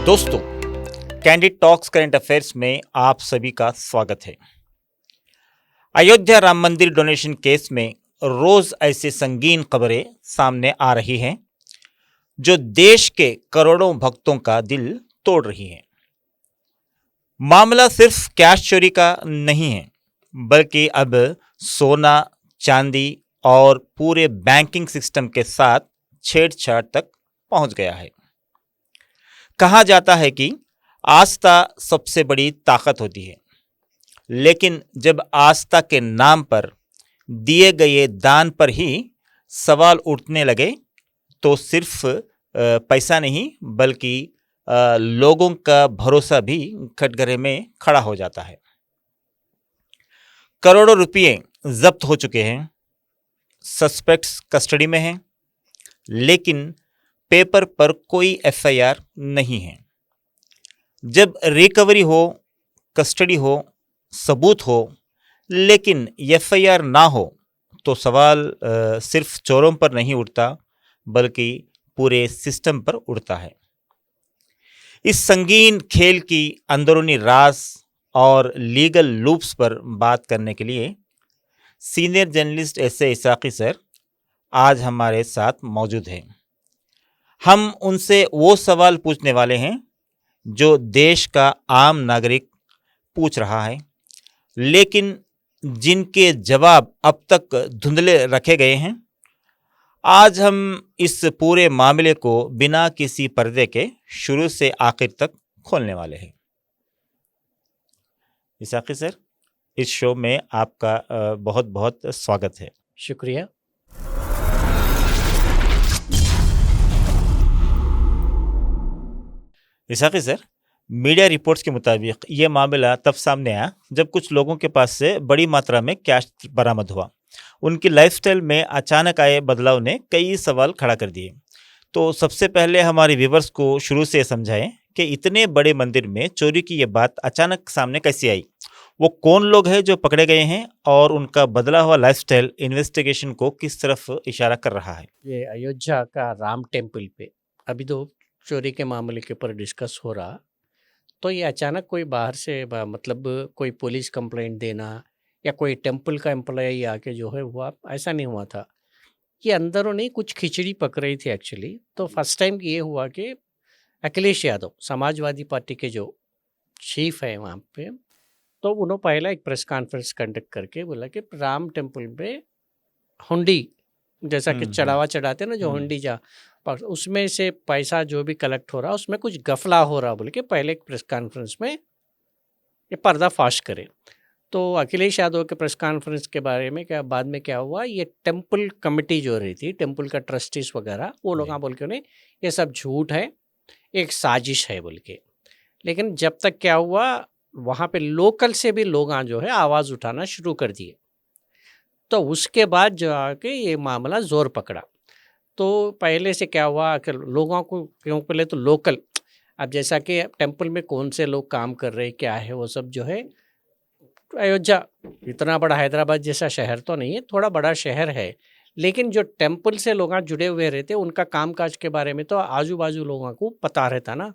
दोस्तों, candid talks current affairs में आप सभी का स्वागत है। अयोध्या राम मंदिर डोनेशन केस में रोज ऐसे संगीन खबरें सामने आ रही हैं जो देश के करोड़ों भक्तों का दिल तोड़ रही हैं। मामला सिर्फ कैश चोरी का नहीं है, बल्कि अब सोना, चांदी और पूरे बैंकिंग सिस्टम के साथ छेड़छाड़ तक पहुंच गया है। कहा जाता है कि आस्था सबसे बड़ी ताकत होती है, लेकिन जब आस्था के नाम पर दिए गए दान पर ही सवाल उठने लगे तो सिर्फ पैसा नहीं बल्कि लोगों का भरोसा भी कटघरे में खड़ा हो जाता है। करोड़ों रुपये जब्त हो चुके हैं, सस्पेक्ट्स कस्टडी में हैं, लेकिन पेपर पर कोई एफआईआर नहीं है। जब रिकवरी हो, कस्टडी हो, सबूत हो, लेकिन एफआईआर ना हो तो सवाल सिर्फ चोरों पर नहीं उठता बल्कि पूरे सिस्टम पर उठता है। इस संगीन खेल की अंदरूनी राज और लीगल लूप्स पर बात करने के लिए सीनियर जर्नलिस्ट एस.ए. इसाकी सर आज हमारे साथ मौजूद हैं। हम उनसे वो सवाल पूछने वाले हैं जो देश का आम नागरिक पूछ रहा है, लेकिन जिनके जवाब अब तक धुंधले रखे गए हैं। आज हम इस पूरे मामले को बिना किसी पर्दे के शुरू से आखिर तक खोलने वाले हैं। इसाकी सर, इस शो में आपका बहुत बहुत स्वागत है। शुक्रिया। इसाकी सर, मीडिया रिपोर्ट्स के मुताबिक ये मामला तब सामने आया जब कुछ लोगों के पास से बड़ी मात्रा में कैश बरामद हुआ। उनकी लाइफस्टाइल में अचानक आए बदलाव ने कई सवाल खड़ा कर दिए। तो सबसे पहले हमारे व्यूवर्स को शुरू से समझाएं कि इतने बड़े मंदिर में चोरी की ये बात अचानक सामने कैसे आई, वो कौन लोग हैं जो पकड़े गए हैं और उनका बदला हुआ लाइफस्टाइल इन्वेस्टिगेशन को किस तरफ इशारा कर रहा है। ये अयोध्या का राम टेम्पल पे अभी तो चोरी के मामले के ऊपर डिस्कस हो रहा, तो ये अचानक कोई बाहर से मतलब कोई पुलिस कंप्लेंट देना या कोई टेम्पल का एम्प्लॉय आके जो है हुआ, ऐसा नहीं हुआ था। ये अंदरों नहीं कुछ खिचड़ी पक रही थी एक्चुअली। तो फर्स्ट टाइम ये हुआ कि अखिलेश यादव समाजवादी पार्टी के जो चीफ है वहाँ पे, तो उन्होंने पहला एक प्रेस कॉन्फ्रेंस कंडक्ट करके बोला कि राम टेम्पल पे हुंडी जैसा कि चढ़ावा चढ़ाते ना, जो हुंडी जा पर उसमें से पैसा जो भी कलेक्ट हो रहा उसमें कुछ गफला हो रहा बोल के पहले एक प्रेस कॉन्फ्रेंस में ये पर्दाफाश करे। तो अखिलेश यादव के प्रेस कॉन्फ्रेंस के बारे में क्या बाद में क्या हुआ, ये टेम्पल कमेटी जो रही थी, टेम्पल का ट्रस्टीज वगैरह, वो लोग बोल के उन्हें ये सब झूठ है, एक साजिश है बोल के। लेकिन जब तक क्या हुआ, वहाँ पे लोकल से भी लोग जो है आवाज़ उठाना शुरू कर दिए। तो उसके बाद जो आके ये मामला जोर पकड़ा। तो पहले से क्या हुआ कि लोगों को क्यों, पहले तो लोकल, अब जैसा कि टेम्पल में कौन से लोग काम कर रहे क्या है वो सब जो है, अयोध्या इतना बड़ा हैदराबाद जैसा शहर तो नहीं है, थोड़ा बड़ा शहर है, लेकिन जो टेम्पल से लोग जुड़े हुए रहते उनका कामकाज के बारे में तो आजू बाजू लोगों को पता रहता ना।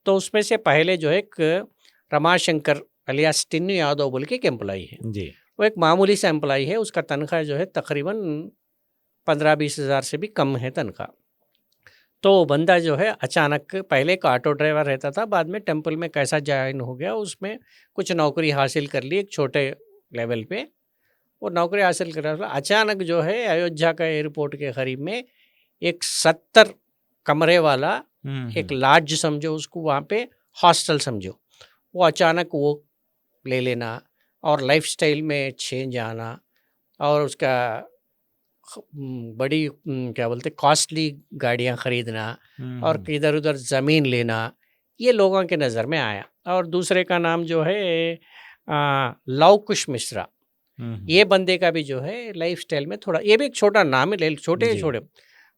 तो उसमें से पहले जो है एक रमाशंकर अलियास टिन्नू यादव बोल के एक एम्प्लॉई है जी, वो एक मामूली सा एम्प्लॉई है। उसका तनख्वाह जो है तकरीबन 15-20 हज़ार से भी कम है तनख्वाह। तो बंदा जो है अचानक पहले एक ऑटो ड्राइवर रहता था, बाद में टेम्पल में कैसा ज्वाइन हो गया, उसमें कुछ नौकरी हासिल कर ली एक छोटे लेवल पे। वो नौकरी हासिल कर रहा, अचानक जो है अयोध्या का एयरपोर्ट के करीब में एक 70 कमरे वाला एक लॉज समझो उसको, वहाँ पे हॉस्टल समझो, वो अचानक वो ले लेना और लाइफस्टाइल में चेंज आना और उसका बड़ी क्या बोलते कॉस्टली गाड़ियाँ ख़रीदना और इधर उधर ज़मीन लेना, ये लोगों के नज़र में आया। और दूसरे का नाम जो है लव कुश मिश्रा, ये बंदे का भी जो है लाइफस्टाइल में थोड़ा, ये भी एक छोटा नाम है, छोटे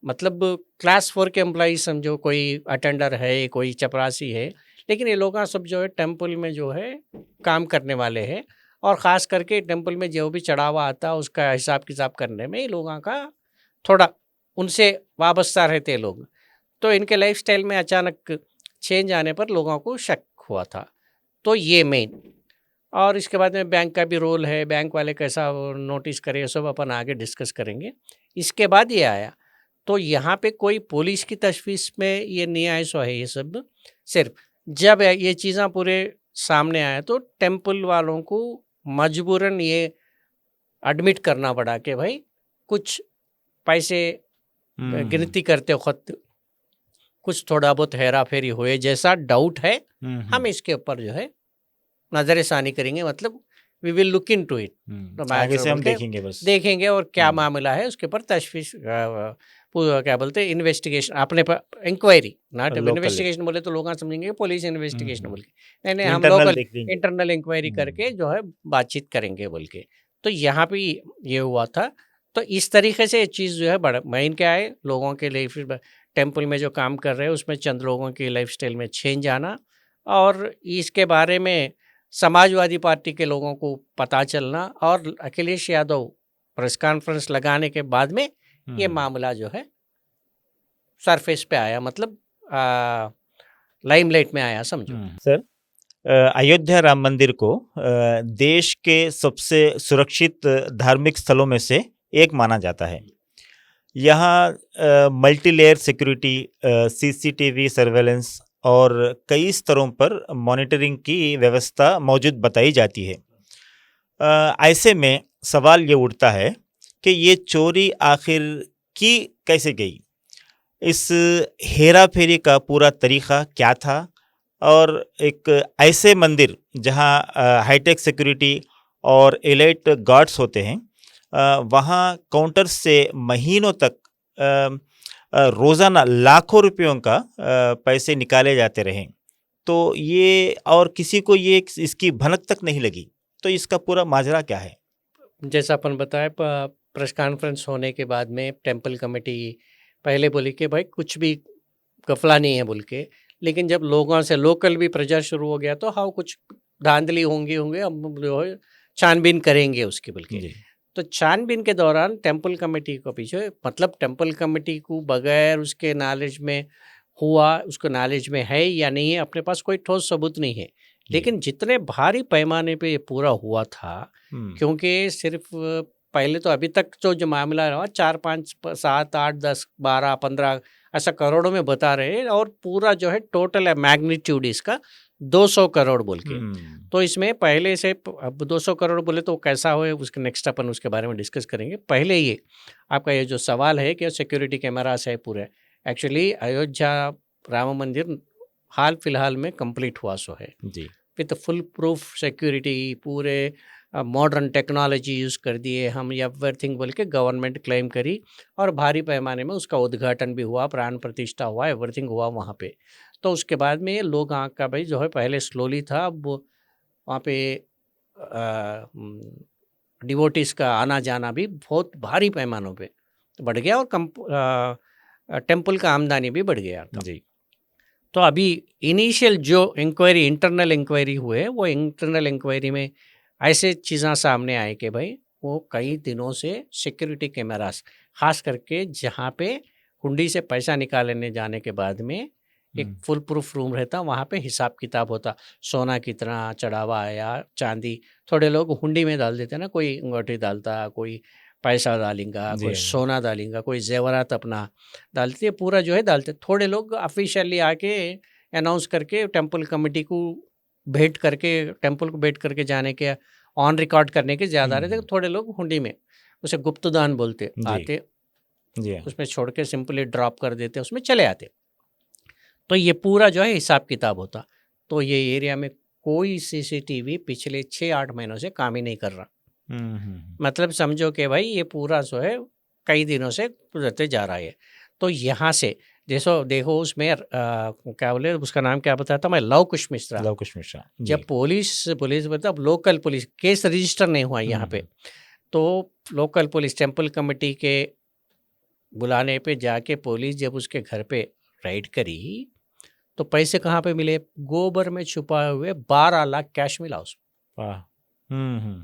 मतलब क्लास 4 के एम्प्लॉई समझो, कोई अटेंडर है, कोई चपरासी है, लेकिन ये लोग सब जो है टेम्पल में जो है काम करने वाले हैं। और ख़ास करके टेम्पल में जो भी चढ़ावा आता है उसका हिसाब किताब करने में लोगों का थोड़ा उनसे वाबस्ता रहते लोग। तो इनके लाइफस्टाइल में अचानक चेंज आने पर लोगों को शक हुआ था। तो ये मेन, और इसके बाद में बैंक का भी रोल है, बैंक वाले कैसा नोटिस करे, ये सब अपन आगे डिस्कस करेंगे। इसके बाद ये आया, तो यहाँ पे कोई पुलिस की तशवीश में ये नहीं आया सो है, ये सब सिर्फ जब ये चीज़ें पूरे सामने आया तो टेम्पल वालों को मजबूरन ये एडमिट करना पड़ा कि भाई कुछ पैसे गिनती करते वक्त कुछ थोड़ा बहुत हेरा फेरी हुए जैसा डाउट है, हम इसके ऊपर जो है नजरसानी करेंगे, मतलब we will look into it. आगे से हम देखेंगे, बस देखेंगे और क्या मामला है उसके ऊपर तशवीश, क्या बोलते हैं, इन्वेस्टिगेशन, अपने पर इंक्वायरी, नॉट इन्वेस्टिगेशन बोले तो लोग समझेंगे पुलिस इन्वेस्टिगेशन बोल के, नहीं हम लोकल इंटरनल इंक्वायरी करके जो है बातचीत करेंगे बोल के। तो यहाँ पे ये हुआ था। तो इस तरीके से चीज़ जो है बड़ा मेन क्या है, लोगों के लिए फिर टेम्पल में जो काम कर रहे हैं उसमें चंद लोगों की लाइफस्टाइल में चेंज आना, और इसके बारे में समाजवादी पार्टी के लोगों को पता चलना, और अखिलेश यादव प्रेस कॉन्फ्रेंस लगाने के बाद में ये मामला जो है सरफेस पे आया, मतलब लाइमलाइट में आया समझो। सर, अयोध्या राम मंदिर को देश के सबसे सुरक्षित धार्मिक स्थलों में से एक माना जाता है। यहाँ multi layer security, CCTV surveillance और कई स्तरों पर मॉनिटरिंग की व्यवस्था मौजूद बताई जाती है। ऐसे में सवाल ये उठता है कि ये चोरी आखिर की कैसे गई, इस हेरा फेरी का पूरा तरीका क्या था, और एक ऐसे मंदिर जहां हाईटेक सिक्योरिटी और एलाइट गार्ड्स होते हैं, वहाँ काउंटर से महीनों तक रोज़ाना लाखों रुपयों का पैसे निकाले जाते रहे, तो ये और किसी को ये इसकी भनक तक नहीं लगी। तो इसका पूरा माजरा क्या है? जैसा अपन बताया, प्रेस कॉन्फ्रेंस होने के बाद में टेम्पल कमेटी पहले बोली कि भाई कुछ भी गफला नहीं है बोल के, लेकिन जब लोगों से लोकल भी प्रचार शुरू हो गया तो हाँ कुछ धांधली होंगे हम जो है छानबीन करेंगे उसकी बोल के। तो छानबीन के दौरान टेम्पल कमेटी को पीछे, मतलब टेम्पल कमेटी को बगैर उसके नॉलेज में हुआ, उसको नॉलेज में है या नहीं है, अपने पास कोई ठोस सबूत नहीं है। लेकिन जितने भारी पैमाने पे ये पूरा हुआ था, क्योंकि सिर्फ पहले तो अभी तक जो मामला रहा 4, 5, 7, 8, 10, 12, 15 ऐसा करोड़ों में बता रहे हैं, और पूरा जो है टोटल मैग्नीट्यूड इसका 200 करोड़ बोल के। तो इसमें पहले से अब 200 करोड़ बोले तो कैसा हो, उसके नेक्स्ट अपन उसके बारे में डिस्कस करेंगे। पहले ये आपका ये जो सवाल है कि सिक्योरिटी कैमरास है पूरे, एक्चुअली अयोध्या राम मंदिर हाल फिलहाल में कंप्लीट हुआ सो है जी, विथ फुल प्रूफ सिक्योरिटी, पूरे मॉडर्न टेक्नोलॉजी यूज़ कर दिए हम, एवरीथिंग बोल के गवर्नमेंट क्लेम करी, और भारी पैमाने में उसका उद्घाटन भी हुआ, प्राण प्रतिष्ठा हुआ, एवरीथिंग हुआ वहाँ पे। तो उसके बाद में लोग आँख का भाई जो है पहले स्लोली था, अब वहाँ पे डिवोटीज़ का आना जाना भी बहुत भारी पैमानों पे बढ़ गया, और टेम्पल का आमदनी भी बढ़ गया था जी। तो अभी इनिशियल जो इंक्वायरी, इंटरनल इंक्वायरी हुए, वो इंटरनल इंक्वायरी में ऐसे चीज़ें सामने आए कि भाई वो कई दिनों से सिक्योरिटी कैमरास, खास करके जहाँ पे हुंडी से पैसा निकालने जाने के बाद में एक फुल प्रूफ रूम रहता, वहाँ पे हिसाब किताब होता, सोना कितना चढ़ावा आया, चांदी, थोड़े लोग हुंडी में डाल देते ना, कोई अंगूठी डालता, कोई पैसा डालेंगा, कोई सोना डालेंगा, कोई जेवरात अपना डालते, पूरा जो है डालते। थोड़े लोग ऑफिशियली आके अनाउंस करके टेम्पल कमेटी को भेंट करके, टेम्पल को भेंट करके जाने के ऑन रिकॉर्ड करने के ज़्यादा रहते, थोड़े लोग हुंडी में, उसे गुप्तदान बोलते, आते उसमें छोड़ के सिंपली ड्रॉप कर देते, उसमें चले आते। तो ये पूरा जो है हिसाब किताब होता। तो ये एरिया में कोई सीसीटीवी पिछले 6-8 महीनों से काम ही नहीं कर रहा। मतलब समझो कि भाई ये पूरा जो है कई दिनों से गुजरते जा रहा है। तो यहाँ से जैसो देखो उसमें क्या बोले, उसका नाम क्या बताया था मैं, लव कुश मिश्रा। जब पुलिस मतलब लोकल पुलिस, केस रजिस्टर नहीं हुआ यहाँ पे, तो लोकल पुलिस टेम्पल कमेटी के बुलाने पे जाके पुलिस जब उसके घर पे राइड करी, तो पैसे कहाँ पे मिले, गोबर में छुपाए हुए 12 लाख कैश मिला उसमें।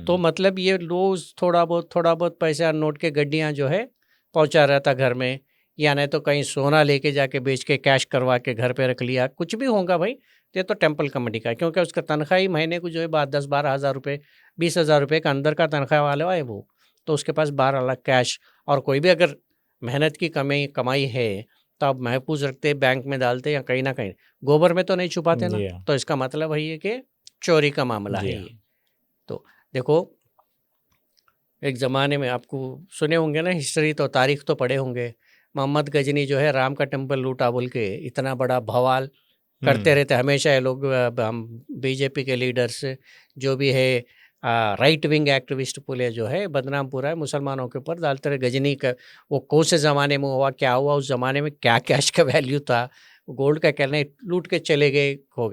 तो मतलब ये रोज थोड़ा बहुत पैसा नोट के गड्डियाँ जो है पहुंचा रहा था घर में, या नहीं तो कहीं सोना लेके जाके बेच के कैश करवा के घर पे रख लिया, कुछ भी होगा भाई, तो ये तो टेम्पल कमेटी का है, क्योंकि उसका तनख्वाह ही महीने को जो है 10-12 हज़ार रुपये, 20 हज़ार रुपये का अंदर का तनख्वाह वाला है वो, तो उसके पास 12 लाख कैश, और कोई भी अगर मेहनत की कमाई है तो आप महफूज रखते, बैंक में डालते या कहीं ना कहीं, गोबर में तो नहीं छुपाते ना, जी हाँ। तो इसका मतलब वही है कि चोरी का मामला जी है हाँ। ये। तो देखो, एक ज़माने में आपको सुने होंगे ना, हिस्ट्री तो, तारीख तो पढ़े होंगे, मोहम्मद गजनी जो है राम का टेम्पल लूटा बोल के इतना बड़ा बवाल करते रहते हमेशा ये लोग। हम बीजेपी के लीडर्स जो भी है, राइट विंग एक्टिविस्ट पुले जो है, बदनाम पूरा है मुसलमानों के ऊपर डालते रहे। गजनी का वो कौन से ज़माने में हुआ, क्या हुआ उस ज़माने में, क्या कैश का वैल्यू था, गोल्ड का क्या नहीं, लूट के चले गए, हो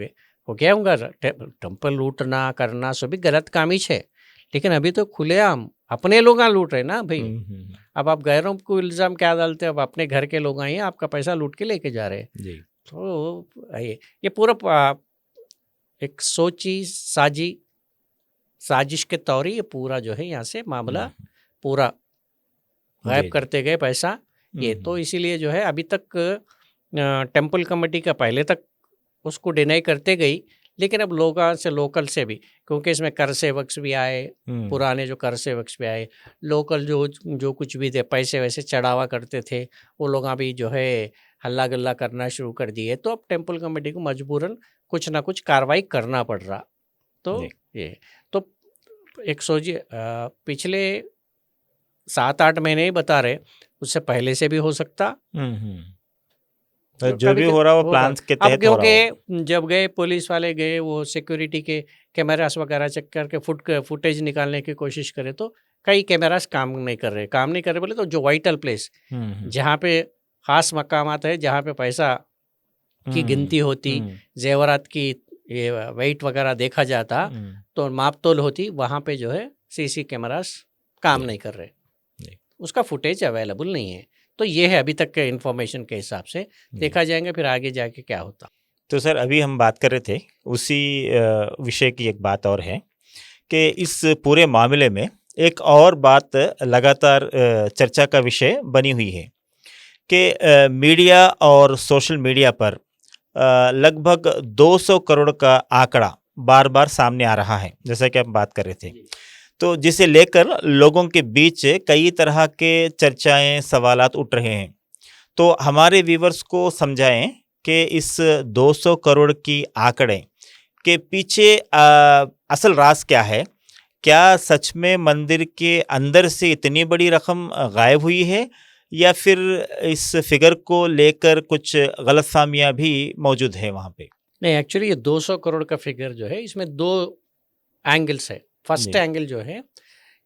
गया होगा। टेम्पल लूटना करना सभी गलत काम ही है, लेकिन अभी तो खुलेआम अपने लोग लूट रहे ना भाई। अब आप गैरों को इल्ज़ाम क्या डालते हैं, अब अपने घर के लोग आए हैं, आपका पैसा लूट के लेके जा रहे हैं। जी। तो ये पूरा एक सोची साजिश के तौर ही ये पूरा जो है यहाँ से मामला पूरा गायब जी। करते गए पैसा। ये तो इसीलिए जो है अभी तक टेम्पल कमेटी का पहले तक उसको डिनाई करते गई, लेकिन अब लोगों से, लोकल से भी, क्योंकि इसमें कर सेवक्स भी आए, पुराने जो कर सेवक्स भी आए, लोकल जो कुछ भी थे पैसे वैसे चढ़ावा करते थे, वो लोग अभी जो है हल्ला गल्ला करना शुरू कर दिए। तो अब टेम्पल कमेटी को मजबूरन कुछ ना कुछ कार्रवाई करना पड़ रहा। तो ये तो एक सोचिए, पिछले 7-8 महीने ही बता रहे, उससे पहले से भी हो सकता। तो जो भी हो रहा वो प्लान्स के तहत हो रहा हो। क्योंकि जब गए पुलिस वाले गए, वो सिक्योरिटी के कैमरास वगैरह चेक करके फुटेज निकालने की कोशिश करे, तो कई कैमरास काम नहीं कर रहे बोले तो जो वाइटल प्लेस जहाँ पे खास मकामात है, जहाँ पे पैसा की गिनती होती, जेवरात की ये वेट वगैरह देखा जाता, तो मापतोल होती, वहाँ पे जो है सीसी कैमरास काम नहीं कर रहे, उसका फुटेज अवेलेबल नहीं है। तो ये है अभी तक के इन्फॉर्मेशन के हिसाब से, देखा जाएंगे फिर आगे जाके क्या होता। तो सर अभी हम बात कर रहे थे उसी विषय की, एक बात और है कि इस पूरे मामले में एक और बात लगातार चर्चा का विषय बनी हुई है कि मीडिया और सोशल मीडिया पर लगभग 200 करोड़ का आंकड़ा बार बार सामने आ रहा है, जैसा कि हम बात कर रहे थे। तो जिसे लेकर लोगों के बीच कई तरह के चर्चाएं, सवालात उठ रहे हैं। तो हमारे व्यूवर्स को समझाएं कि इस 200 करोड़ की आंकड़े के पीछे असल राज क्या है। क्या सच में मंदिर के अंदर से इतनी बड़ी रकम गायब हुई है, या फिर इस फिगर को लेकर कुछ गलतफहमियां भी मौजूद है वहाँ पे? नहीं, एक्चुअली ये 200 करोड़ का फिगर जो है, इसमें 2 एंगल्स है। फर्स्ट एंगल जो है,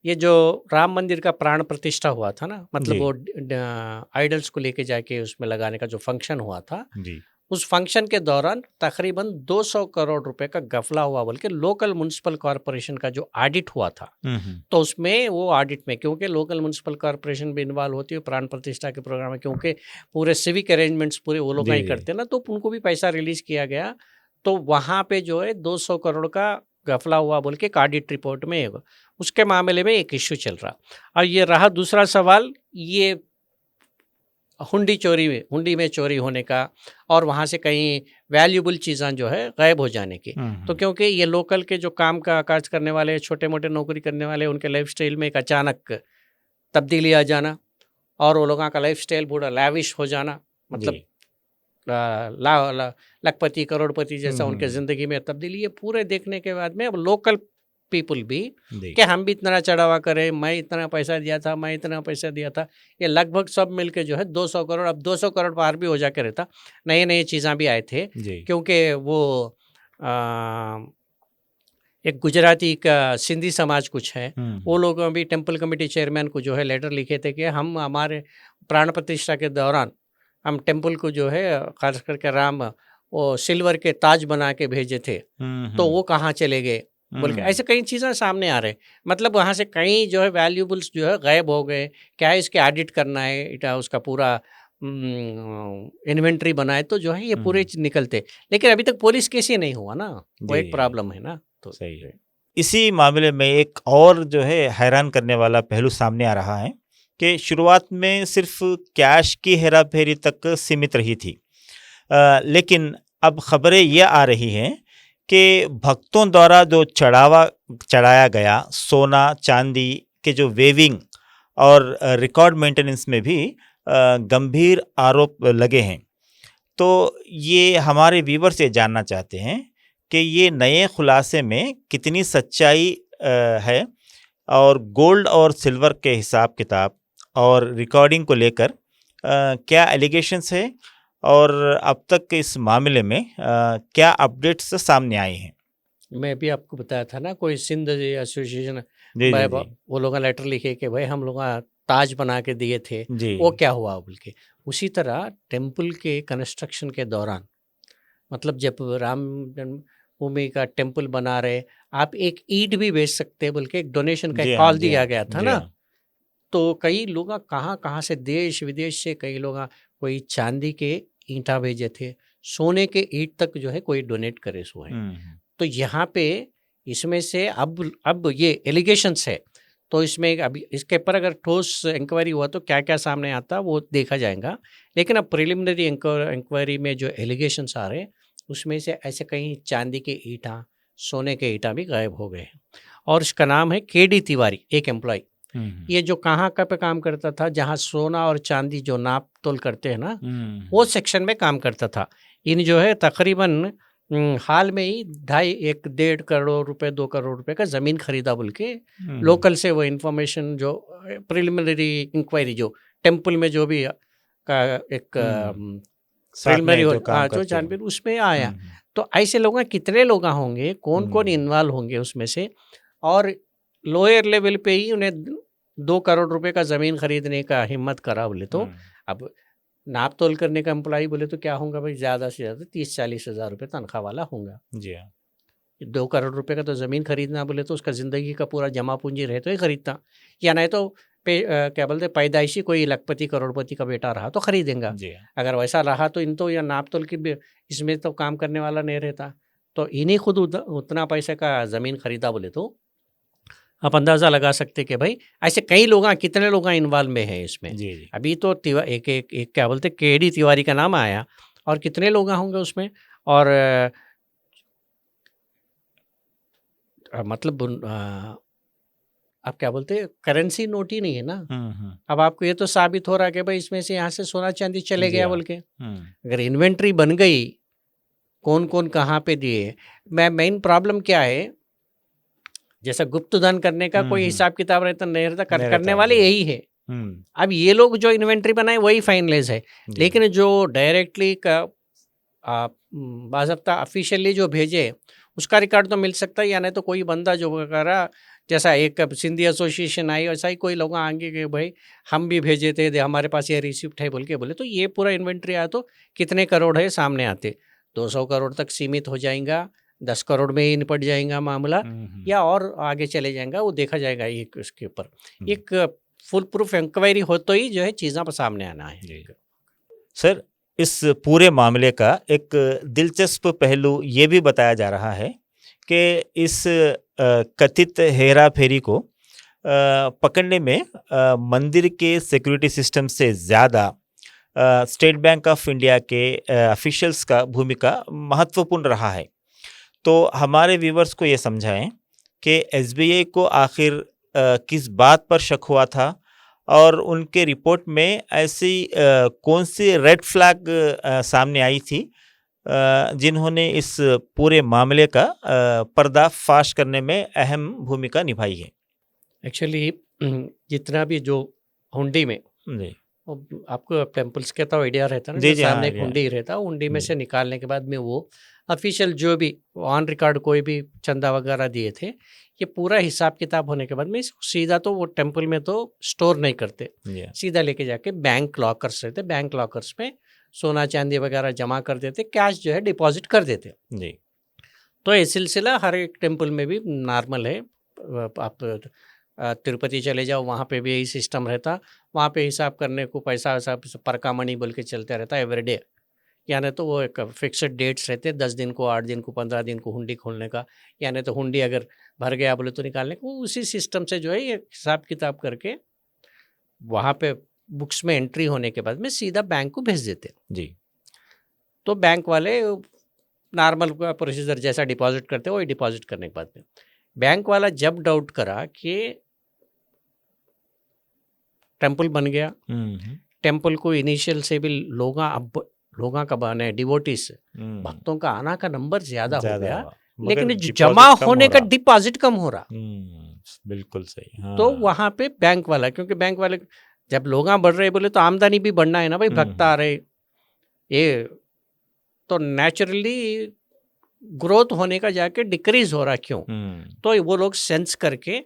ये जो राम मंदिर का प्राण प्रतिष्ठा हुआ था ना, मतलब वो आइडल्स को लेके जाके उसमें लगाने का जो फंक्शन हुआ था, उस फंक्शन के दौरान तकरीबन 200 करोड़ रुपए का गफला हुआ, बल्कि लोकल म्युनिसिपल कॉरपोरेशन का जो ऑडिट हुआ था, तो उसमें वो ऑडिट में, क्योंकि लोकल म्युनिसिपल कॉरपोरेशन भी इन्वॉल्व होती है प्राण प्रतिष्ठा के प्रोग्राम में, क्योंकि पूरे सिविक अरेंजमेंट्स पूरे वो लोग ही करते हैं ना, तो उनको भी पैसा रिलीज किया गया। तो वहाँ पे जो है 200 करोड़ का गफला हुआ बोल के एक ऑडिट रिपोर्ट में, उसके मामले में एक इश्यू चल रहा। और ये रहा दूसरा सवाल, ये हुंडी में चोरी होने का, और वहाँ से कहीं वैल्यूबल चीज़ें जो है गायब हो जाने की। तो क्योंकि ये लोकल के जो काम का काज करने वाले, छोटे मोटे नौकरी करने वाले, उनके लाइफस्टाइल में एक अचानक तब्दीली आ जाना, और वो लोगों का लाइफस्टाइल पूरा लैविश हो जाना, मतलब लखपति करोड़पति जैसा उनके ज़िंदगी में तब्दीली। ये पूरे देखने के बाद में अब लोकल पीपल भी कि हम भी इतना चढ़ावा करें, मैं इतना पैसा दिया था, मैं इतना पैसा दिया था, ये लगभग सब मिलके जो है 200 करोड़, अब 200 करोड़ पार भी हो जाके रहता। नए चीज़ें भी आए थे, क्योंकि वो एक गुजराती का सिंधी समाज कुछ है, वो लोग भी टेम्पल कमेटी चेयरमैन को जो है लेटर लिखे थे कि हम हमारे प्राण प्रतिष्ठा के दौरान हम टेम्पल को जो है खास करके राम वो सिल्वर के ताज बना के भेजे थे, तो वो कहाँ चले गए बोल के ऐसे कई चीज़ें सामने आ रहे। मतलब वहाँ से कई जो है वैल्यूबल्स जो है गायब हो गए। क्या है, इसके ऑडिट करना है, उसका पूरा इन्वेंट्री बनाए तो जो है ये पूरे निकलते, लेकिन अभी तक पुलिस केस ही नहीं हुआ ना, वो एक प्रॉब्लम है ना। तो सही है। इसी मामले में एक और जो है हैरान करने वाला पहलू सामने आ रहा है कि शुरुआत में सिर्फ कैश की हेरा फेरी तक सीमित रही थी, लेकिन अब खबरें ये आ रही हैं कि भक्तों द्वारा जो चढ़ाया गया सोना चांदी के जो वेविंग और रिकॉर्ड मेंटेनेंस में भी गंभीर आरोप लगे हैं। तो ये हमारे व्यूअर्स ये जानना चाहते हैं कि ये नए खुलासे में कितनी सच्चाई है, और गोल्ड और सिल्वर के हिसाब किताब और रिकॉर्डिंग को लेकर क्या एलिगेशंस है, और अब तक इस मामले में क्या अपडेट्स सामने आए हैं। मैं भी आपको बताया था ना, कोई सिंध एसोसिएशन जी जी जी वो लोग लेटर लिखे कि भाई हम लोग ताज बना के दिए थे, जी वो क्या हुआ बोल के। उसी तरह टेम्पल के कंस्ट्रक्शन के दौरान, मतलब जब राम जन्मभूमि का टेम्पल बना रहे, आप एक ईंट भी बेच सकते हैं बोल के एक डोनेशन का जी एक हाँ कॉल जी दिया हाँ गया था जी ना। हाँ तो कई लोग कहाँ कहाँ से, देश विदेश से कई लोग, कोई चांदी के ईंटा भेजे थे, सोने के ईंट तक जो है कोई डोनेट करे सो है। तो यहाँ पे इसमें से अब ये एलिगेशंस है, तो इसमें अभी इसके ऊपर अगर ठोस इंक्वायरी हुआ तो क्या क्या सामने आता वो देखा जाएगा। लेकिन अब प्रिलिमिनरी इंक्वायरी में जो एलिगेशंस आ रहे हैं उसमें से ऐसे कहीं चांदी के ईंटा, सोने के ईंटा भी गायब हो गए हैं। और इसका नाम है केडी तिवारी, एक एम्प्लॉय। ये जो कहाँ का पे काम करता था, जहाँ सोना और चांदी जो नाप तोल करते हैं ना, वो सेक्शन में काम करता था। इन जो है तकरीबन हाल में ही 1.5 करोड़ रुपए 2 करोड़ रुपए का ज़मीन खरीदा बोल के लोकल से वो इन्फॉर्मेशन, जो प्रिलिमिनरी इंक्वायरी जो टेम्पल में जो भी का एक प्रिलिमिनरी जो जानबीन उसमें आया। तो ऐसे लोग कितने लोग होंगे, कौन कौन इन्वॉल्व होंगे उसमें से, और लोअर लेवल पे ही उन्हें 2 करोड़ रुपए का ज़मीन खरीदने का हिम्मत करा बोले तो अब नाप तोल करने का एम्प्लॉई बोले तो क्या होगा भाई, ज़्यादा से ज़्यादा 30-40 हज़ार रुपये तनख्वाह वाला होगा। जी हाँ 2 करोड़ रुपए का तो ज़मीन खरीदना बोले तो उसका ज़िंदगी का पूरा जमा पूंजी रहे तो ही खरीदता, या नहीं तो क्या बोलते पैदाइशी कोई लखपति करोड़पति का बेटा रहा तो खरीदेंगा। जी हाँ अगर वैसा रहा तो इन तो या नाप तोल की इसमें तो काम करने वाला नहीं रहता। तो इन्हीं खुद उतना पैसे का ज़मीन खरीदा बोले तो आप अंदाज़ा लगा सकते कि भाई ऐसे कई लोग, कितने लोग इन्वॉल्व में हैं इसमें। जी जी अभी तो एक क्या बोलते केडी तिवारी का नाम आया, और कितने लोग होंगे उसमें। और मतलब आप क्या बोलते करेंसी नोट ही नहीं है ना। अब आपको ये तो साबित हो रहा है कि भाई इसमें से यहाँ से सोना चांदी चले जी गया हाँ बोल के। अगर इन्वेंट्री बन गई, कौन कौन कहाँ पे दिए। मेन प्रॉब्लम क्या है, जैसा गुप्त धन करने का कोई हिसाब किताब रहता नहीं रहता, नहीं करने रहता, वाले जी। यही है। अब ये लोग जो इन्वेंट्री बनाए वही फाइनलाइज है, जी। लेकिन जो डायरेक्टली का बाज़ाब्ता ऑफिशियली जो भेजे उसका रिकॉर्ड तो मिल सकता है, या नहीं तो कोई बंदा जो वगैरह, जैसा एक सिंधी एसोसिएशन आई वैसा ही कोई लोग आएंगे कि भाई हम भी भेजे थे, हमारे पास ये रिसिप्ट है बोल के बोले तो ये पूरा इन्वेंट्री आया तो कितने करोड़ है सामने आते, 200 करोड़ तक सीमित हो जाएगा, 10 करोड़ में ही निपट जाएगा मामला, या और आगे चले जाएगा, वो देखा जाएगा। एक उसके ऊपर एक फुल प्रूफ इंक्वायरी हो तो ही जो है चीज़ें पर सामने आना है। सर, इस पूरे मामले का एक दिलचस्प पहलू ये भी बताया जा रहा है कि इस कथित हेरा फेरी को पकड़ने में मंदिर के सिक्योरिटी सिस्टम से ज़्यादा स्टेट बैंक ऑफ इंडिया के ऑफिशियल्स का भूमिका महत्वपूर्ण रहा है। तो हमारे व्यूवर्स को ये समझाएं कि एसबीआई को आखिर किस बात पर शक हुआ था, और उनके रिपोर्ट में ऐसी कौन सी रेड फ्लैग सामने आई थी जिन्होंने इस पूरे मामले का पर्दाफाश करने में अहम भूमिका निभाई है। एक्चुअली जितना भी जो हुंडी में जी आपको टेम्पल्स के तो आइडिया रहता है ना, जी जो जी सामने हाँ, एक हुंडी रहता है, हुंडी में जी। से निकालने के बाद में वो ऑफिशियल जो भी ऑन रिकॉर्ड कोई भी चंदा वगैरह दिए थे, ये पूरा हिसाब किताब होने के बाद में सीधा तो वो टेम्पल में तो स्टोर नहीं करते, जी सीधा लेके जाके बैंक लॉकर्स रहते, बैंक लॉकर्स में सोना चांदी वगैरह जमा कर देते, कैश जो है डिपॉजिट कर देते। जी तो ये सिलसिला हर एक टेम्पल में भी नॉर्मल है। आप तिरुपति चले जाओ, वहाँ पे भी यही सिस्टम रहता, वहाँ पे हिसाब करने को पैसा वैसा परका मनी बोल के चलते रहता एवरीडे, यानी तो वो एक फिक्स्ड डेट्स रहते, 10 दिन को, 8 दिन को, 15 दिन को हुंडी खोलने का, यानी तो हुंडी अगर भर गया बोले तो निकालने को, उसी सिस्टम से जो है ये हिसाब किताब करके वहाँ पे बुक्स में एंट्री होने के बाद में सीधा बैंक को भेज देते। जी। तो बैंक वाले नॉर्मल प्रोसीजर जैसा डिपॉजिट करते वही डिपॉजिट करने के बाद में बैंक वाला जब डाउट करा कि टेम्पल बन गया, टेम्पल को इनिशियल से भी लोगों का बने डिवोटीज भक्तों का आना का नंबर ज्यादा हो गया, लेकिन जमा होने का डिपॉजिट कम हो रहा। बिल्कुल सही। हाँ। तो वहां पे बैंक वाला, क्योंकि बैंक वाले जब लोग बढ़ रहे बोले तो आमदनी भी बढ़ना है ना भाई, भक्त आ रहे, ये तो नेचुरली ग्रोथ होने का जाके डिक्रीज हो रहा। क्यों? तो वो लोग सेंस करके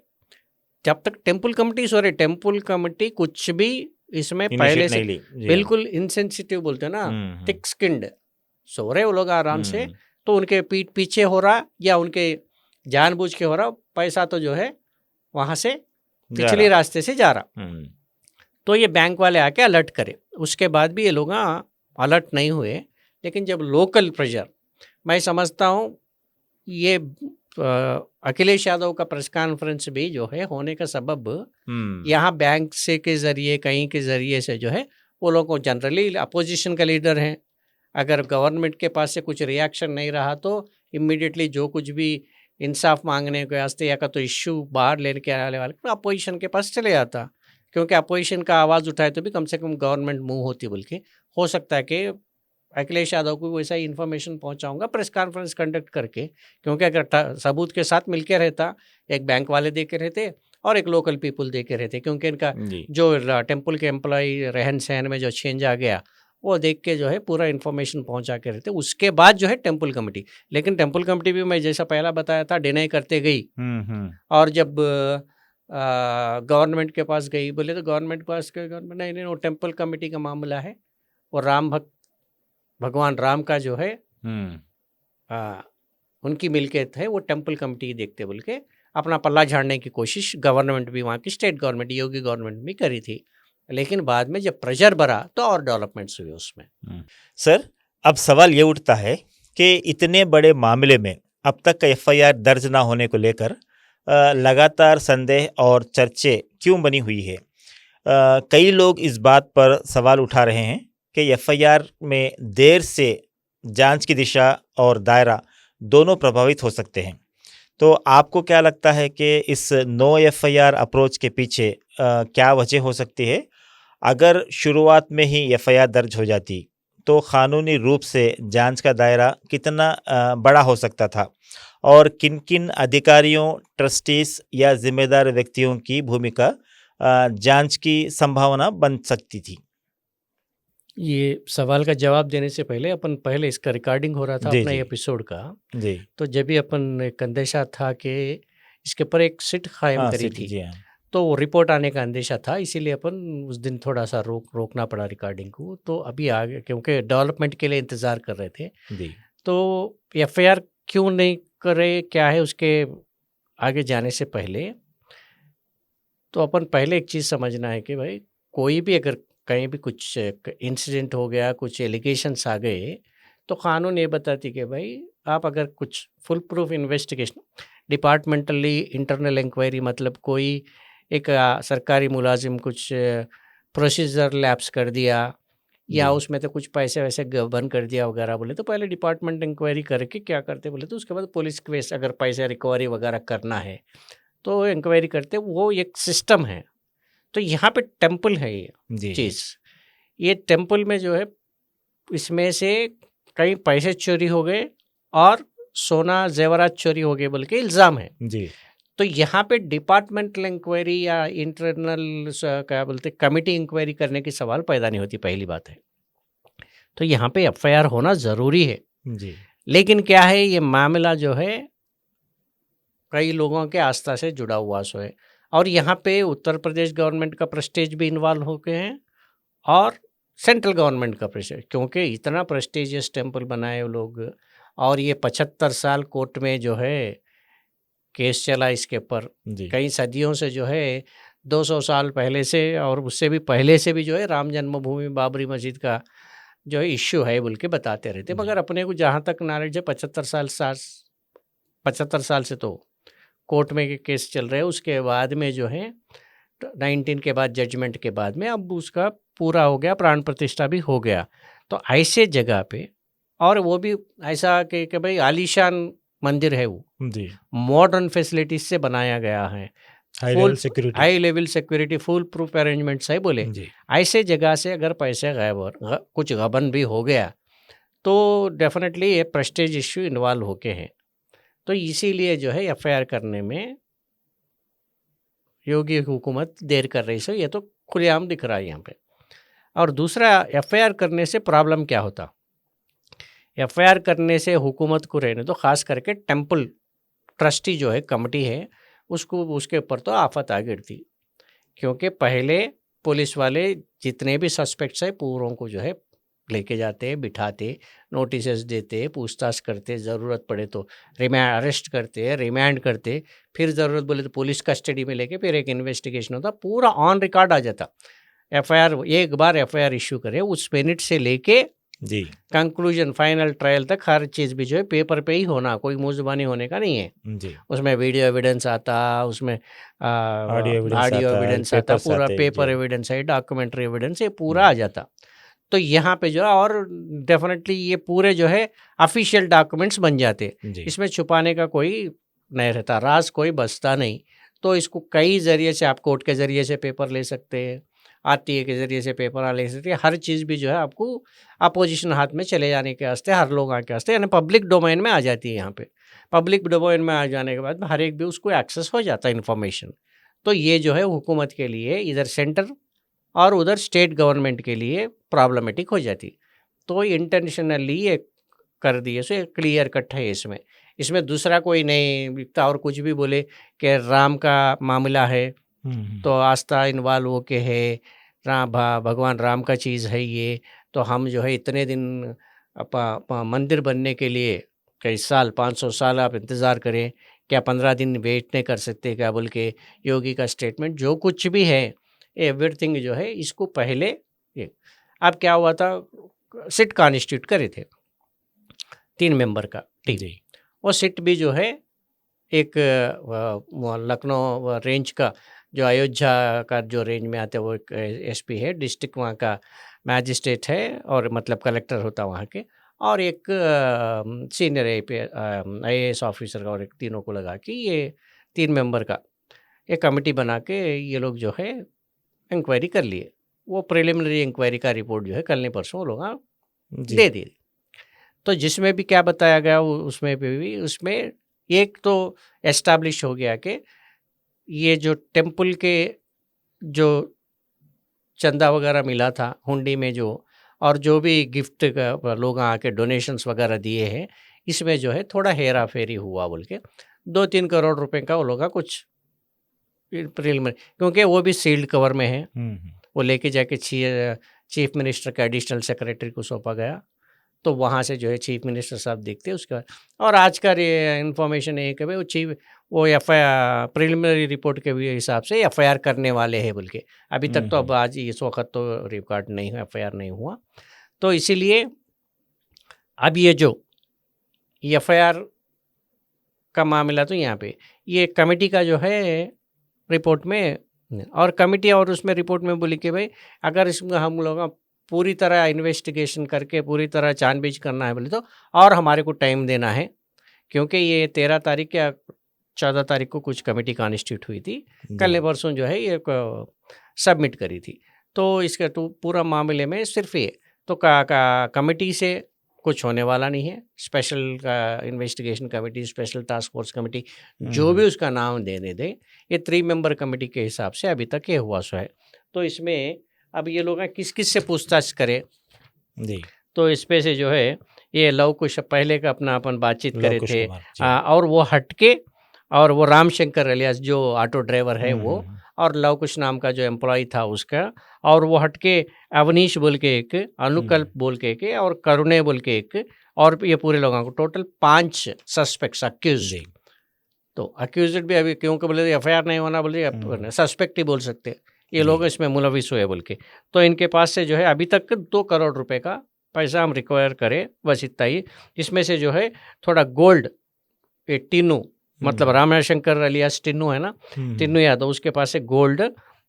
जब तक टेम्पल कमेटी टेम्पल कमेटी कुछ भी इसमें पहले से बिल्कुल इनसेंसिटिव बोलते हैं ना, थिक स्किन्ड सो रहे वो लोग आराम से, तो उनके पीठ पीछे हो रहा या उनके जानबूझ के हो रहा, पैसा तो जो है वहां से पिछले रास्ते से जा रहा। तो ये बैंक वाले आके अलर्ट करे, उसके बाद भी ये लोग अलर्ट नहीं हुए। लेकिन जब लोकल प्रेशर, मैं समझता हूँ ये अखिलेश यादव का प्रेस कॉन्फ्रेंस भी जो है होने का सबब यहाँ बैंक से के जरिए कहीं के जरिए से जो है वो लोग जनरली अपोजिशन का लीडर हैं, अगर गवर्नमेंट के पास से कुछ रिएक्शन नहीं रहा तो इमीडिएटली जो कुछ भी इंसाफ मांगने के वास्ते या का तो इश्यू बाहर लेने के आने वाले अपोजिशन के पास चले जाता, क्योंकि अपोजिशन का आवाज़ उठाए तो भी कम से कम गवर्नमेंट मूव होती। बल्कि हो सकता है कि अखिलेश यादव को वैसा ही इन्फॉर्मेशन पहुंचाऊंगा प्रेस कॉन्फ्रेंस कंडक्ट करके, क्योंकि अगर सबूत के साथ मिलके रहता, एक बैंक वाले दे के रहते और एक लोकल पीपल दे के रहते, क्योंकि इनका जो टेम्पल के एम्प्लॉय रहन सहन में जो चेंज आ गया वो देख के जो है पूरा इन्फॉर्मेशन पहुंचा के रहते। उसके बाद जो है टेम्पल कमेटी, लेकिन टेम्पल कमेटी भी मैं जैसा पहला बताया था डिनाई करते गई, और जब गवर्नमेंट के पास गई बोले तो गवर्नमेंट के पास नहीं वो टेम्पल कमेटी का मामला है, वो भगवान राम का जो है उनकी मिल्कियत है, वो टेम्पल कमेटी देखते बोल के अपना पल्ला झाड़ने की कोशिश गवर्नमेंट भी, वहाँ की स्टेट गवर्नमेंट योगी गवर्नमेंट भी करी थी। लेकिन बाद में जब प्रेशर बढ़ा तो और डेवलपमेंट्स हुए उसमें। सर, अब सवाल ये उठता है कि इतने बड़े मामले में अब तक एफआईआर दर्ज ना होने को लेकर लगातार संदेह और चर्चे क्यों बनी हुई है? कई लोग इस बात पर सवाल उठा रहे हैं कि एफआईआर में देर से जांच की दिशा और दायरा दोनों प्रभावित हो सकते हैं। तो आपको क्या लगता है कि इस नो एफआईआर अप्रोच के पीछे क्या वजह हो सकती है? अगर शुरुआत में ही एफआईआर दर्ज हो जाती तो कानूनी रूप से जांच का दायरा कितना बड़ा हो सकता था और किन किन अधिकारियों, ट्रस्टीज या जिम्मेदार व्यक्तियों की भूमिका जांच की संभावना बन सकती थी? ये सवाल का जवाब देने से पहले इसका रिकॉर्डिंग हो रहा था अपना एपिसोड का जी। तो जब भी अपन एक अंदेशा था कि इसके ऊपर एक सिट कायम करी थी, तो रिपोर्ट आने का अंदेशा था, इसीलिए अपन उस दिन थोड़ा सा रोकना पड़ा रिकॉर्डिंग को। तो अभी आगे क्योंकि डेवलपमेंट के लिए इंतज़ार कर रहे थे जी। तो एफआईआर क्यों नहीं करे, क्या है उसके आगे जाने से पहले तो अपन पहले एक चीज़ समझना है कि भाई कोई भी अगर कहीं भी कुछ इंसिडेंट हो गया, कुछ एलिगेशंस आ गए, तो कानून ये बताती कि भाई आप अगर कुछ full proof investigation, departmentally internal inquiry, मतलब कोई एक सरकारी मुलाजिम कुछ प्रोसीजर लैप्स कर दिया या उसमें तो कुछ पैसे वैसे बंद कर दिया वगैरह बोले, तो पहले डिपार्टमेंट इंक्वायरी करके क्या करते बोले तो उसके बाद पुलिस केस अगर पैसे रिकवरी वगैरह करना है तो इंक्वायरी करते, वो एक सिस्टम है। तो यहाँ पे टेम्पल है ये चीज़, ये टेम्पल में जो है इसमें से कई पैसे चोरी हो गए और सोना जेवरात चोरी हो गए बोल के इल्ज़ाम है जी। तो यहाँ पे डिपार्टमेंटल इंक्वायरी या इंटरनल क्या बोलते कमिटी इंक्वायरी करने की सवाल पैदा नहीं होती, पहली बात है। तो यहाँ पे एफआईआर होना ज़रूरी है जी। लेकिन क्या है, ये मामला जो है कई लोगों के आस्था से जुड़ा हुआ सो है, और यहाँ पे उत्तर प्रदेश गवर्नमेंट का प्रेस्टीज भी इन्वॉल्व हो गए हैं और सेंट्रल गवर्नमेंट का प्रेस्टीज, क्योंकि इतना प्रेस्टीजियस टेम्पल बनाए वो लोग, और ये 75 साल कोर्ट में जो है केस चला इसके ऊपर, कई सदियों से जो है 200 साल पहले से और उससे भी पहले से भी जो है राम जन्मभूमि बाबरी मस्जिद का जो है इश्यू है बोल के बताते रहते। मगर अपने को जहाँ तक नॉलेज है 75 साल से तो कोर्ट में केस चल रहे हैं। उसके बाद में जो है 19 के बाद जजमेंट के बाद में अब उसका पूरा हो गया, प्राण प्रतिष्ठा भी हो गया। तो ऐसे जगह पे, और वो भी ऐसा कि भाई आलीशान मंदिर है, वो जी, मॉडर्न फैसिलिटीज से बनाया गया है, high level security. High level security, full proof arrangements है बोले। जी, ऐसे जगह से अगर पैसे कुछ गबन भी हो गया तो डेफिनेटली ये प्रेस्टीज इश्यू इन्वॉल्व होके हैं। तो इसीलिए जो है एफआईआर करने में योगी हुकूमत देर कर रही है, ये तो खुलेआम दिख रहा है यहाँ पे। और दूसरा, एफआईआर करने से प्रॉब्लम क्या होता, एफआईआर करने से हुकूमत को रहने तो खास करके टेम्पल ट्रस्टी जो है, कमेटी है, उसको उसके ऊपर तो आफत आ गिरती, क्योंकि पहले पुलिस वाले जितने भी सस्पेक्ट्स है पूरों को जो है लेके जाते, बिठाते, नोटिस देते, पूछताछ करते, ज़रूरत पड़े तो अरेस्ट करते, रिमांड करते, फिर ज़रूरत बोले तो पुलिस कस्टडी में लेके फिर एक इन्वेस्टिगेशन होता, पूरा ऑन रिकॉर्ड आ जाता। एफआईआर, एक बार एफआईआर इश्यू करे उस मिनट से लेके जी, कंक्लूजन फाइनल ट्रायल तक हर चीज़ भी जो है पेपर पे ही होना, कोई मुँह ज़ुबानी होने का नहीं है। जी, उसमें वीडियो एविडेंस आता, उसमें ऑडियो एविडेंस आता, पेपर्स पूरा आते, पेपर जी, एविडेंस है, डॉक्यूमेंट्री एविडेंस, ये पूरा आ जाता। तो यहाँ पे जो है, और डेफिनेटली ये पूरे जो है ऑफिशियल डॉक्यूमेंट्स बन जाते, जी, इसमें छुपाने का कोई नहीं रहता, राज कोई बचता नहीं। तो इसको कई ज़रिए से, आप कोर्ट के ज़रिए से पेपर ले सकते हैं, आरटीए के ज़रिए से पेपर ले सकते हैं, हर चीज़ भी जो है आपको अपोजिशन हाथ में चले जाने के वास्ते, हर लोग आके वास्ते, यानी पब्लिक डोमेन में आ जाती है। यहाँ पे पब्लिक डोमेन में आ जाने के बाद हर एक भी उसको एक्सेस हो जाता है इन्फॉर्मेशन। तो ये जो है हुकूमत के लिए, इधर सेंटर और उधर स्टेट गवर्नमेंट के लिए प्रॉब्लमेटिक हो जाती। तो इंटेंशनली ये कर दिए, सो क्लियर कट है इसमें। इसमें दूसरा कोई नहीं दिखता, और कुछ भी बोले कि राम का मामला है तो आस्था इन्वॉल्व होके है, भगवान राम का चीज़ है ये, तो हम जो है इतने दिन मंदिर बनने के लिए कई साल, 500 साल आप इंतज़ार करें, क्या 15 दिन वेट नहीं कर सकते क्या, बोल के योगी का स्टेटमेंट जो कुछ भी है, एवरीथिंग जो है इसको पहले ये। अब क्या हुआ था, सिट कॉन्स्टिट्यूट करे थे 3 मेंबर का टीम, जी, वो सिट भी जो है एक लखनऊ रेंज का, जो अयोध्या का जो रेंज में आते हैं, वो एक एसपी है, डिस्ट्रिक्ट वहाँ का मैजिस्ट्रेट है, और मतलब कलेक्टर होता वहाँ के, और एक सीनियर IAS ऑफिसर का, और एक तीनों को लगा कि ये 3 मेंबर का एक कमेटी बना के ये लोग जो है इंक्वायरी कर लिए। वो प्रिलिमिनरी इंक्वायरी का रिपोर्ट जो है कल नहीं परसों वो लोग जी, दे दी। तो जिसमें भी क्या बताया गया उसमें भी, उसमें एक तो एस्टैब्लिश हो गया कि ये जो टेम्पल के जो चंदा वगैरह मिला था हुंडी में जो, और जो भी गिफ्ट का लोग आके डोनेशंस वगैरह दिए हैं, इसमें जो है थोड़ा हेरा फेरी हुआ बोल के 2-3 करोड़ रुपए का वो लोग का कुछ प्रिलिमिनरी, क्योंकि वो भी सील्ड कवर में है, वो लेके जाके चीफ मिनिस्टर के एडिशनल सेक्रेटरी को सौंपा गया। तो वहाँ से जो है चीफ मिनिस्टर साहब देखते उसके बाद, और आज का इन्फॉर्मेशन है कि भाई वो एफआईआर प्रिलिमिनरी रिपोर्ट के भी हिसाब से एफआईआर करने वाले हैं बोल के, अभी तक तो अब आज इस वक्त तो रिकॉर्ड नहीं हुआ, एफआईआर नहीं हुआ। तो इसीलिए अब ये जो एफआईआर का मामला, तो यहाँ पे ये कमेटी का जो है रिपोर्ट में, और कमेटी और उसमें रिपोर्ट में बोली कि भाई अगर इसमें हम लोग पूरी तरह इन्वेस्टिगेशन करके पूरी तरह छानबीन करना है बोले तो और हमारे को टाइम देना है, क्योंकि ये 13 तारीख या 14 तारीख को कुछ कमेटी कॉन्स्टिट्यूट हुई थी, कल ने परसों जो है ये सबमिट करी थी। तो इसके तो पूरा मामले में सिर्फ ये तो कमेटी से कुछ होने वाला नहीं है, स्पेशल का investigation committee, special task force committee, जो भी उसका नाम देने दे, ये 3 मेंबर कमेटी के हिसाब से अभी तक ये हुआ सो है। तो इसमें अब ये लोग किस किस से पूछताछ करें जी, तो इस पे से जो है ये लव कुश पहले का अपना अपन बातचीत करे थे, और वो हटके, और वो रामशंकर अलियास जो ऑटो ड्राइवर है वो, और लव कुश नाम का जो एम्प्लॉय था उसका, और वो हटके अवनीश बोल के एक, अनुकल्प बोल के एक, और करुणे बोल के एक, और ये पूरे लोगों को टोटल 5 सस्पेक्ट्स अक्यूज। तो अक्यूज भी अभी क्योंकि बोले एफआईआर नहीं होना, बोले सस्पेक्ट ही बोल सकते, ये लोग इसमें मुलविस हुए बोल के। तो इनके पास से जो है अभी तक 2 करोड़ रुपए का पैसा हम रिक्वायर करें, बस इतना ही। इसमें से जो है थोड़ा गोल्ड, टिन्नू मतलब रामशंकर अलियास टिन्नू है ना, टिन्नू यादव, उसके पास से गोल्ड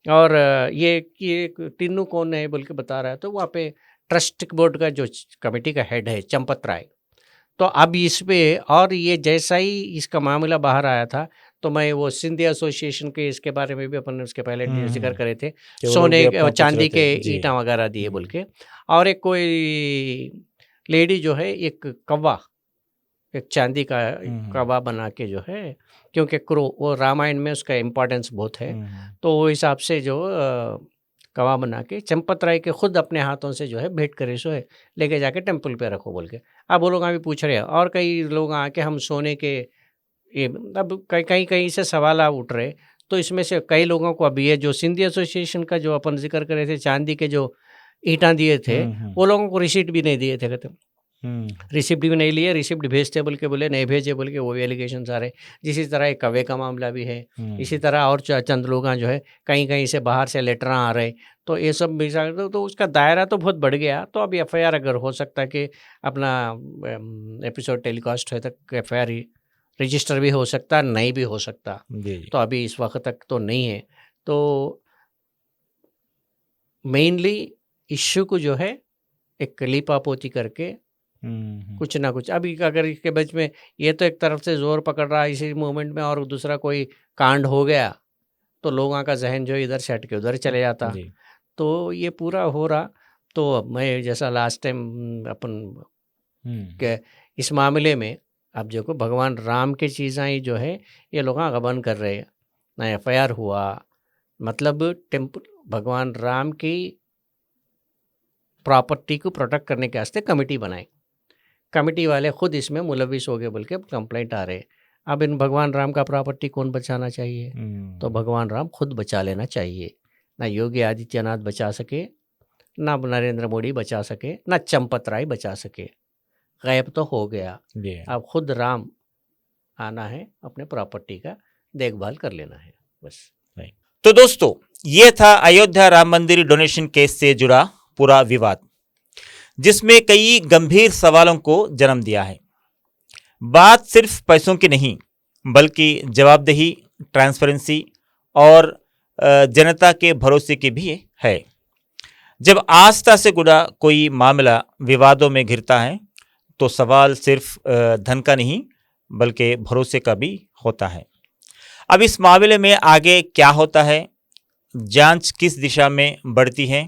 और ये टिन्नू कौन है बोल के बता रहा है, तो वहाँ पे ट्रस्ट बोर्ड का जो कमेटी का हेड है चंपत राय। तो अब इस पे, और ये जैसा ही इसका मामला बाहर आया था, तो मैं वो सिंधी एसोसिएशन के इसके बारे में भी अपन उसके पहले जिक्र करे थे, कि वो लोग सोने भी अपना पूछ चांदी रहे के थे। जी। ईंटा वगैरह दिए बोल के। और एक कोई लेडी जो है एक कौवा, एक चांदी का कौवा बना के जो है, क्योंकि क्रो वो रामायण में उसका इम्पोर्टेंस बहुत है, तो वो हिसाब से जो कौवा बना के चंपत राय के खुद अपने हाथों से जो है भेंट करे सो है, लेके जाके टेम्पल पे रखो बोल के। अब वो लोग अभी पूछ रहे हैं, और कई लोग आके हम सोने के ये, अब कहीं कहीं से सवाल उठ रहे। तो इसमें से कई लोगों को अभी ये जो सिंधी एसोसिएशन का जो अपन जिक्र करे थे, चांदी के जो ईंटा दिए थे, वो लोगों को रिसीट भी नहीं दिए थे, कहते रिसिप्ट भी नहीं लिए, रिसिप्ट भेजते बोल के बोले नहीं भेजे बोल के, वो भी एलिगेशन आ रहे। जिसी तरह एक कवे का मामला भी है, इसी तरह और चंद लोग जो है कहीं कहीं से बाहर से लेटर आ रहे। तो ये सब भी तो उसका दायरा तो बहुत बढ़ गया। तो अभी एफआईआर अगर हो सकता है कि अपना एपिसोड टेलीकास्ट है तक एफआईआर रजिस्टर भी हो सकता, नहीं भी हो सकता। तो अभी इस वक्त तक तो नहीं है। तो मेनली इश्यू को जो है एक लीपापोती करके कुछ ना कुछ, अभी अगर इसके बीच में ये तो एक तरफ से जोर पकड़ रहा है इसी मूवमेंट में, और दूसरा कोई कांड हो गया तो लोगों का जहन जो इधर से हट के उधर चले जाता। तो ये पूरा हो रहा। तो मैं जैसा लास्ट टाइम अपन के इस मामले में अब जो को भगवान राम की चीज़ें जो है ये लोग गबन कर रहे हैं ना। एफआईआर हुआ मतलब टेम्पल भगवान राम की प्रॉपर्टी को प्रोटेक्ट करने के वास्ते कमेटी बनाई, कमेटी वाले खुद इसमें मुलविस हो गए बोल के कंप्लेंट आ रहे। अब इन भगवान राम का प्रॉपर्टी कौन बचाना चाहिए? तो भगवान राम खुद बचा लेना चाहिए। ना योगी आदित्यनाथ बचा सके, ना नरेंद्र मोदी बचा सके, ना चंपत राय बचा सके। गायब तो हो गया। अब खुद राम आना है, अपने प्रॉपर्टी का देखभाल कर लेना है बस। तो दोस्तों, ये था अयोध्या राम मंदिर डोनेशन केस से जुड़ा पूरा विवाद, जिसमें कई गंभीर सवालों को जन्म दिया है। बात सिर्फ पैसों की नहीं, बल्कि जवाबदेही, ट्रांसपेरेंसी और जनता के भरोसे की भी है। जब आस्था से जुड़ा कोई मामला विवादों में घिरता है तो सवाल सिर्फ धन का नहीं बल्कि भरोसे का भी होता है। अब इस मामले में आगे क्या होता है, जांच किस दिशा में बढ़ती है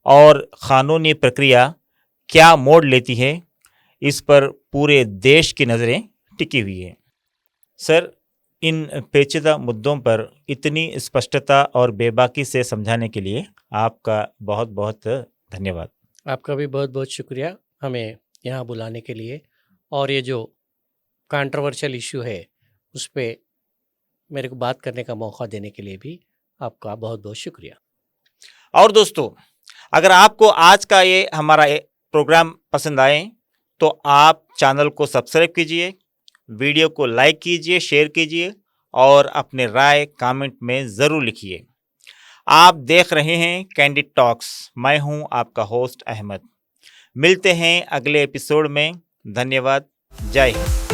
और कानूनी प्रक्रिया क्या मोड़ लेती है, इस पर पूरे देश की नज़रें टिकी हुई है। सर, इन पेचीदा मुद्दों पर इतनी स्पष्टता और बेबाकी से समझाने के लिए आपका बहुत बहुत धन्यवाद। आपका भी बहुत बहुत शुक्रिया हमें यहाँ बुलाने के लिए, और ये जो कंट्रोवर्शियल इशू है उस पर मेरे को बात करने का मौका देने के लिए भी आपका बहुत बहुत शुक्रिया। और दोस्तों, अगर आपको आज का ये हमारा प्रोग्राम पसंद आए तो आप चैनल को सब्सक्राइब कीजिए, वीडियो को लाइक कीजिए, शेयर कीजिए और अपने राय कमेंट में ज़रूर लिखिए। आप देख रहे हैं कैंडिड टॉक्स। मैं हूं आपका होस्ट अहमद। मिलते हैं अगले एपिसोड में। धन्यवाद। जय हिंद।